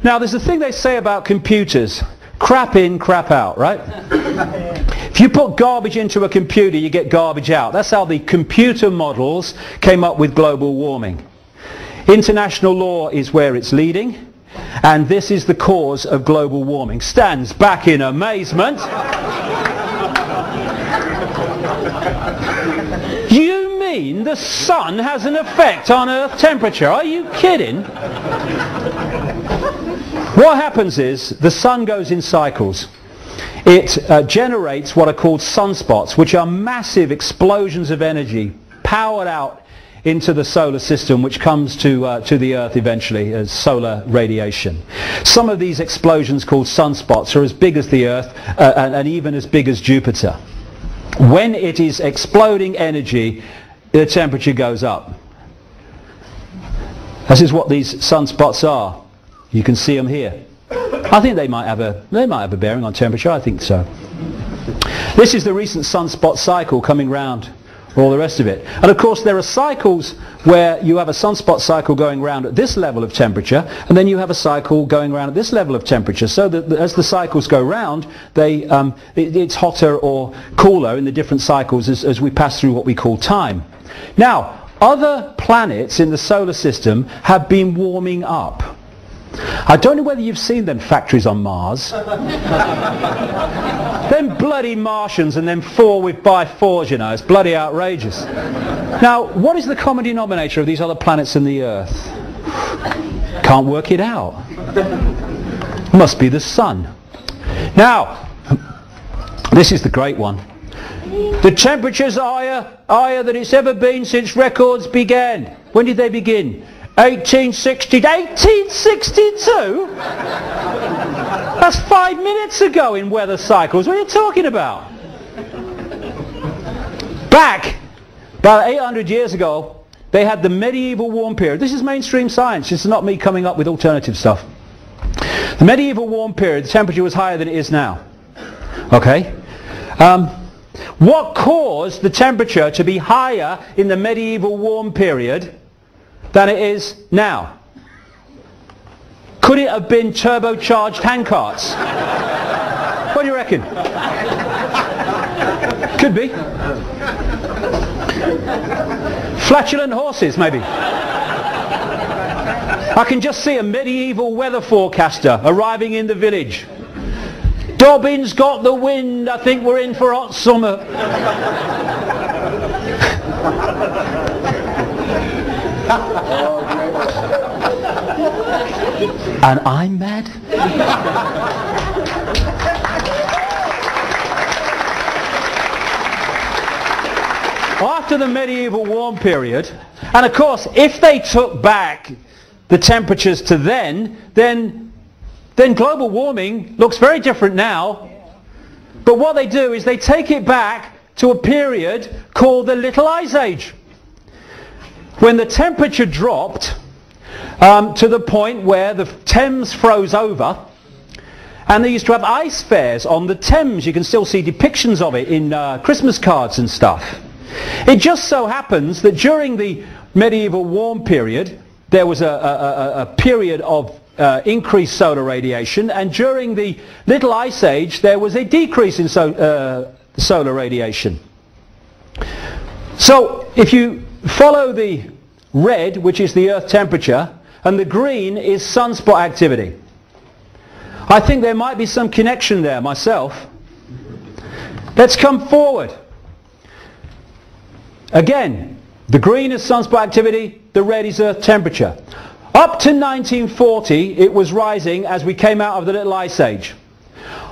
Now there's a thing they say about computers, crap in, crap out, right? If you put garbage into a computer, you get garbage out. That's how the computer models came up with global warming. International law is where it's leading, and this is the cause of global warming. Stands back in amazement. You mean the sun has an effect on Earth temperature? Are you kidding? What happens is the sun goes in cycles. It generates what are called sunspots, which are massive explosions of energy powered out into the solar system, which comes to the Earth eventually as solar radiation. Some of these explosions, called sunspots, are as big as the Earth and even as big as Jupiter. When it is exploding energy, the temperature goes up. This is what these sunspots are. You can see them here. I think they might have a bearing on temperature. I think so. This is the recent sunspot cycle coming round, all the rest of it. And of course there are cycles where you have a sunspot cycle going round at this level of temperature, and then you have a cycle going round at this level of temperature, so that as the cycles go round, it's hotter or cooler in the different cycles as we pass through what we call time. Now, other planets in the solar system have been warming up. I don't know whether you've seen them factories on Mars. Them bloody Martians and them 4x4s, you know, it's bloody outrageous. Now, what is the common denominator of these other planets and the Earth? Can't work it out. Must be the sun. Now, this is the great one. The temperature's higher than it's ever been since records began. When did they begin? 1862? That's 5 minutes ago in weather cycles. What are you talking about? Back about 800 years ago, they had the medieval warm period. This is mainstream science. This is not me coming up with alternative stuff. The medieval warm period, the temperature was higher than it is now. Okay? What caused the temperature to be higher in the medieval warm period than it is now? Could it have been turbocharged handcarts? What do you reckon? Could be. Flatulent horses, maybe. I can just see a medieval weather forecaster arriving in the village. Dobbin's got the wind, I think we're in for hot summer. And I'm mad? After the medieval warm period, and of course if they took back the temperatures to then global warming looks very different now. But what they do is they take it back to a period called the Little Ice Age, when the temperature dropped to the point where the Thames froze over, and they used to have ice fairs on the Thames. You can still see depictions of it in Christmas cards and stuff. It just so happens that during the medieval warm period there was a period of increased solar radiation, and during the Little Ice Age there was a decrease in solar radiation. So if you follow the red, which is the Earth temperature, and the green is sunspot activity, I think there might be some connection there myself. Let's come forward. Again, the green is sunspot activity, the red is Earth temperature. Up to 1940 it was rising as we came out of the Little Ice Age.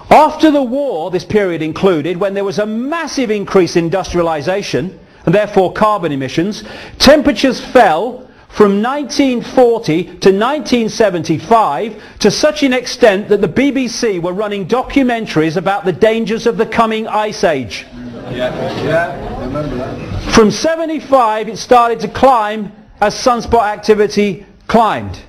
After the war, this period included, when there was a massive increase in industrialization and therefore carbon emissions, temperatures fell from 1940 to 1975 to such an extent that the BBC were running documentaries about the dangers of the coming ice age. Yeah, I remember that. From 75 it started to climb as sunspot activity climbed.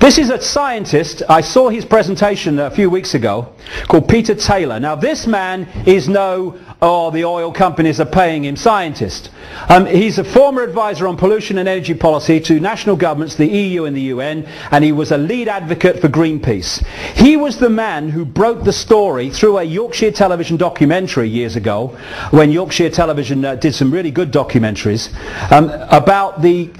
This is a scientist, I saw his presentation a few weeks ago, called Peter Taylor. Now this man is no, oh, the oil companies are paying him scientist. He's a former advisor on pollution and energy policy to national governments, the EU and the UN, and he was a lead advocate for Greenpeace. He was the man who broke the story through a Yorkshire television documentary years ago, when Yorkshire television did some really good documentaries, about the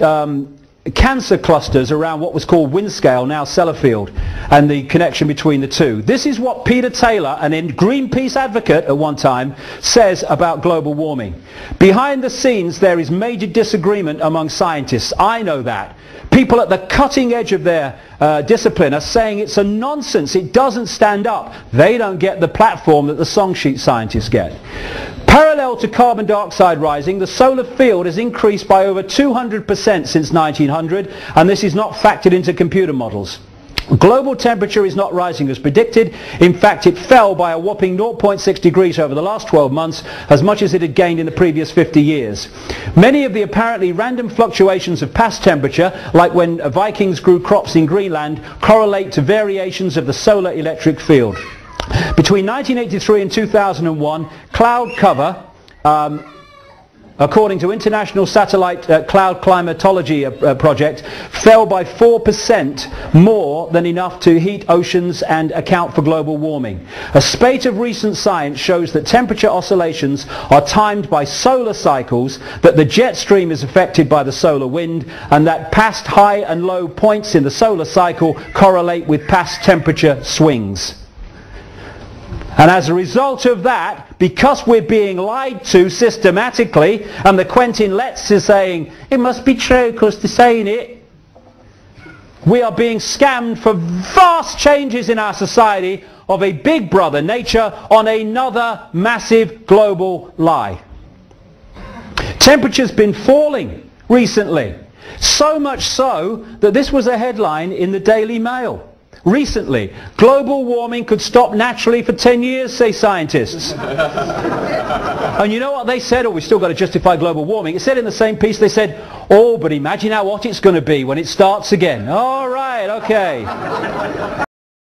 cancer clusters around what was called Windscale, now Sellafield, and the connection between the two. This is what Peter Taylor, an Greenpeace advocate at one time, says about global warming. Behind the scenes there is major disagreement among scientists. I know that. People at the cutting edge of their discipline are saying it's a nonsense, it doesn't stand up. They don't get the platform that the song sheet scientists get. Parallel to carbon dioxide rising, the solar field has increased by over 200% since 1900, and this is not factored into computer models. Global temperature is not rising as predicted. In fact, it fell by a whopping 0.6 degrees over the last 12 months, as much as it had gained in the previous 50 years. Many of the apparently random fluctuations of past temperature, like when Vikings grew crops in Greenland, correlate to variations of the solar electric field. Between 1983 and 2001, cloud cover, according to International Satellite Cloud Climatology Project, fell by 4% more than enough to heat oceans and account for global warming. A spate of recent science shows that temperature oscillations are timed by solar cycles, that the jet stream is affected by the solar wind, and that past high and low points in the solar cycle correlate with past temperature swings. And as a result of that, because we're being lied to systematically, and the Quentin Letts is saying, it must be true because they're saying it, we are being scammed for vast changes in our society of a big brother nature on another massive global lie. Temperature's been falling recently, so much so that this was a headline in the Daily Mail. Recently, global warming could stop naturally for 10 years, say scientists. And you know what they said? Oh, we've still got to justify global warming. It said in the same piece, they said, oh, but imagine how hot it's going to be when it starts again. All right, okay.